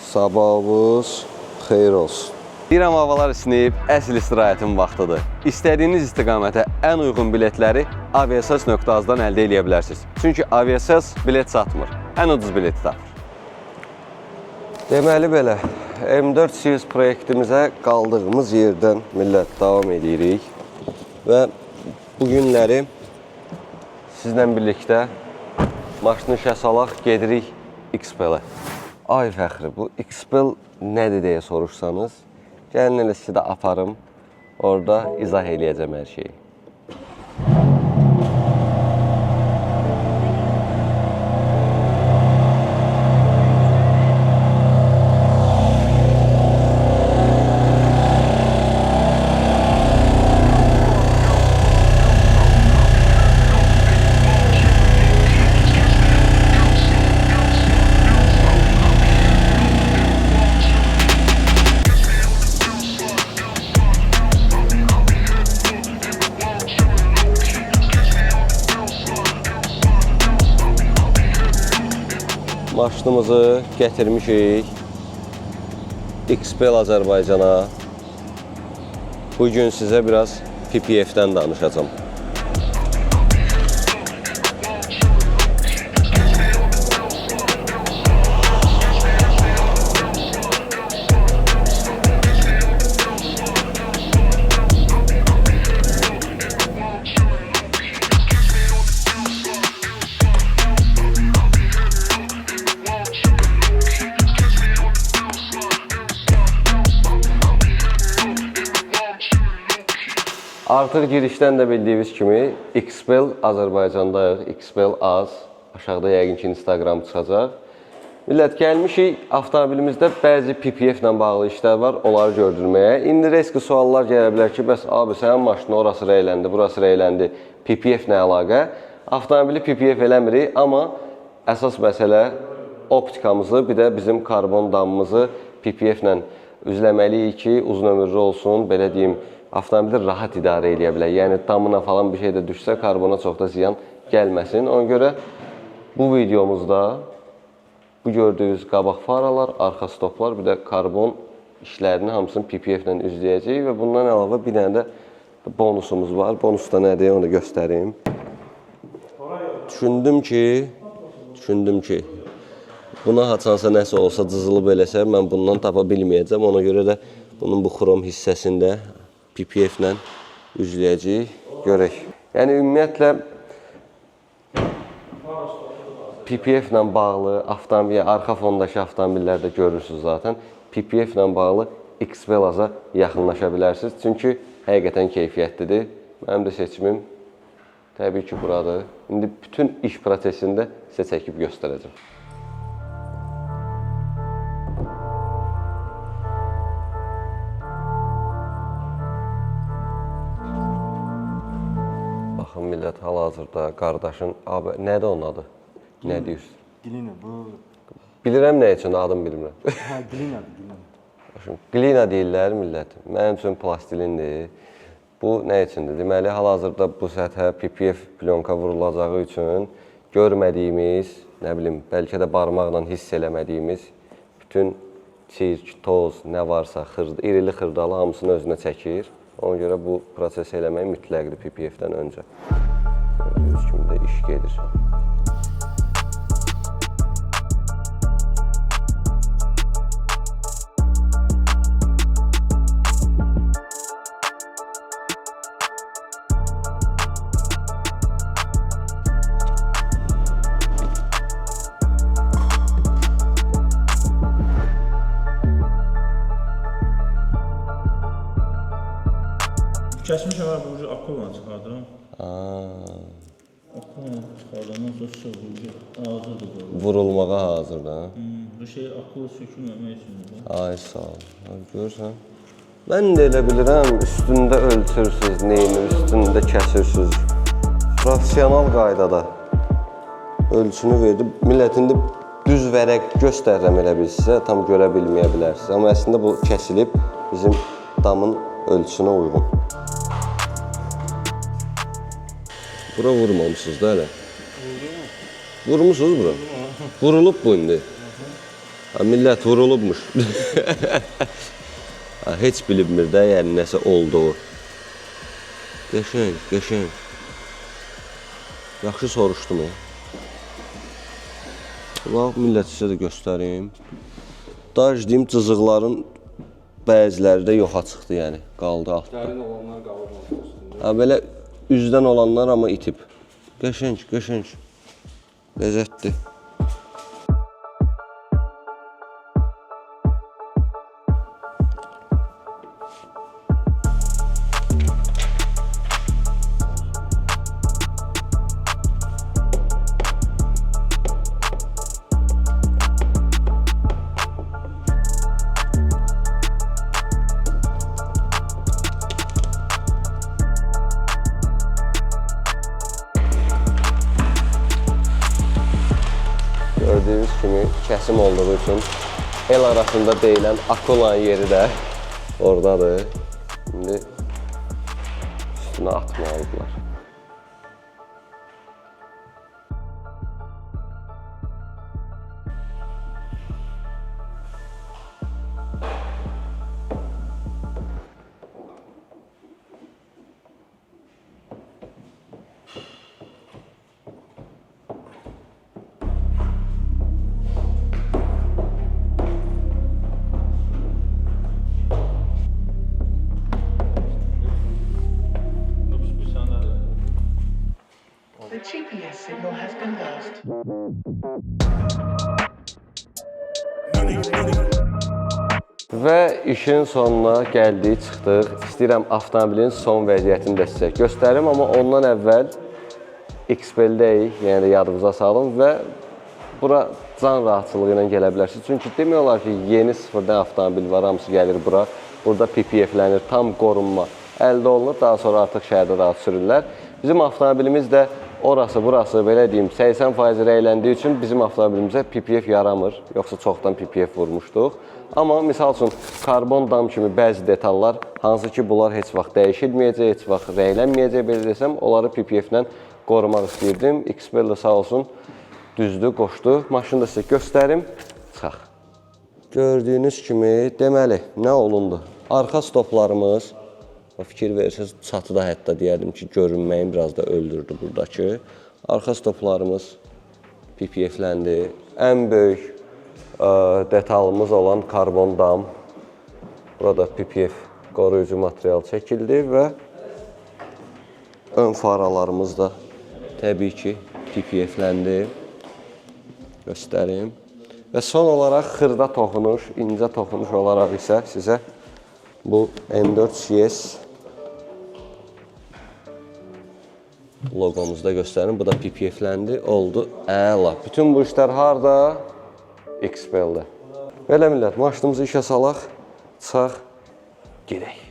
Sabahınız xeyir olsun. İrəm havalar isinib, əsl istirahətin vaxtıdır. İstədiyiniz istiqamətə ən uyğun biletləri aviasas.az-dan əldə edə bilərsiniz. Çünki Aviasas bilet satmır, ən ucuz bileti tapır. Deməli belə, M4 Series proyektimizə qaldığımız yerdən millət davam edirik. Və bu günləri sizlə birlikdə maşını işə salaq, gedirik XPEL-ə. Ay fəxri, bu XPEL nədir deyə soruşsanız, gəlin elə sizi də aparım, orada izah eləyəcəm hər şeyi. Maşınımızı gətirmişik XPEL Azərbaycana. Bugün sizə biraz PPF-dən danışacağım. Artıq girişdən də bildiyiniz kimi XPEL Azərbaycandayıq, XPEL Az. Aşağıda yəqin ki Instagram çıxacaq. Millət, gəlmişik, avtomobilimizdə bəzi PPF ilə bağlı işlər var, onları gördürməyə. İndi riski suallar gələ bilər ki, bəs abi sənin maşını orası rəyləndi, burası rəyləndi, PPF nə əlaqə? Avtomobili PPF eləmirik, amma əsas məsələ optikamızı, bir də bizim karbon damımızı PPF ilə üzləməliyik ki, uzun ömürlü olsun, belə deyim, avtomobili rahat idarə edə bilər. Yəni damına falan bir şey də düşsə, karbona çox da ziyan gəlməsin. Ona görə bu videomuzda bu gördüyünüz qabaq faralar, arxa stoplar, bir də karbon işlərini hamısını PPF ilə üzləyəcəyik və bundan əlavə bir dənə də bonusumuz var. Bonus da nədir, onu da göstəreyim. Düşündüm ki, buna haçansa nəsə olsa, cızılıb eləsə, mən bundan tapa bilməyəcəm. Ona görə də bunun bu xrom hissəsində PPF ilə üzləyəcəyik, görək. Yəni, ümumiyyətlə, PPF ilə bağlı arxa fondakı avtomobillərdə görürsünüz zaten. PPF ilə bağlı XPEL-a yaxınlaşa bilərsiniz. Çünki həqiqətən keyfiyyətlidir. Mənim də seçimim təbii ki, buradır. İndi bütün iş prosesində sizə çəkib göstərəcəm. Baxın, millət, hal-hazırda qardaşın, abi, nədir onun adı? Nə deyirsən? Glina, bu... Bilirəm nə üçün, adım bilmirəm. Hə, glinadır, glina. Glina deyirlər, millət. Mənim üçün plastilindir. Bu nə üçündür? Deməli, hal-hazırda bu səthə PPF plyonka vurulacağı üçün görmədiyimiz, nə bilim, bəlkə də barmaqla hiss eləmədiyimiz bütün çirk, toz, nə varsa, irili xırdalı hamısını özünə çəkir. Ona görə bu prosesi eləmək mütləqdir PPF-dən öncə. Gördüyünüz kimi də iş gedir. Kəsmiş əvvəl bu akulla çıxardım. Akulla çıxardandan sonra sıvırdı, hazırdır qoyulur. Vurulmağa hazırdır. Bu şey akıl sökülməmək üçündür. Ay, sağ ol. Görürsən? Mən də elə bilirəm, üstündə ölçürsünüz, neyini, üstündə kəsirsiniz. Profesional qaydada ölçünü verdi. Millətində düz vərəq göstərirəm elə bir sizə, tam görə bilməyə bilərsiniz. Amma əslində bu kəsilib bizim damın ölçüsünə uyğun. Bura vurmamışsınız da hələ. Vurmuşsunuz bura? Vurulub bu indi. Ha, millət vurulubmuş. Ha, heç bilinmir də, yəni nəsə olduğu. Qəşəng, qəşəng. Yaxşı soruşdum. Bax, millət sizə də göstərim. Daj deyim, cızıqların bəziləri də yoxa çıxdı, yəni, qaldı altda. Dərin olanlar qalıb üstündə. Ha, belə üzdən olanlar amma itib. Qəşəng, qəşəng. Ləzzətli. Gördüyünüz kimi kəsim olduğu üçün el arasında deyilən akulanın yeri də oradadır. İndi üstünə atmalıdırlar. The GPS signal has been lost. Və işin sonuna gəldik, çıxdıq. İstəyirəm avtomobilin son vəziyyətini də sizə göstərim, amma ondan əvvəl XPEL-deyik, yəni də yadınıza salın və bura can rahatçılığı ilə gələ bilərsiniz. Çünki demək olar ki, yeni sıfırdan avtomobil var, hamısı gəlir bura. Burada PPF-lənir, tam qorunma əldə olunur, daha sonra artıq şəhərdə rahat sürürlər. Bizim avtomobilimiz də orası, burası, belə deyim, 80% rəyləndiyi üçün bizim avtomobilimizə PPF yaramır. Yoxsa çoxdan PPF vurmuşduq. Amma misal üçün, karbon dam kimi bəzi detallar, hansı ki, bunlar heç vaxt dəyişilməyəcək, heç vaxt rəylənməyəcək, belə desəm, onları PPF-lə qorumaq istəyirdim. XPEL də sağ olsun, düzdür, qoşdu. Maşını da sizə göstərim, çıxaq. Gördüyünüz kimi, deməli, nə olundu? Arxa stoplarımız, fikir verirsiniz, çatıda hətta deyərdim ki, görünməyin biraz da öldürdü buradakı. Arxa stoplarımız PPF-ləndi. Ən böyük detalımız olan karbon dam. Burada PPF qoruyucu material çəkildi və ön faralarımız da təbii ki, PPF-ləndi. Göstərim. Və son olaraq xırda toxunuş, incə toxunuş olaraq isə sizə bu M4 CS loqomuzda göstərim. Bu da PPF-ləndi, oldu əla. Bütün bu işlər harada? XPEL-də. Belə millət, maşınımızı işə salaq, çıxaq, gedək.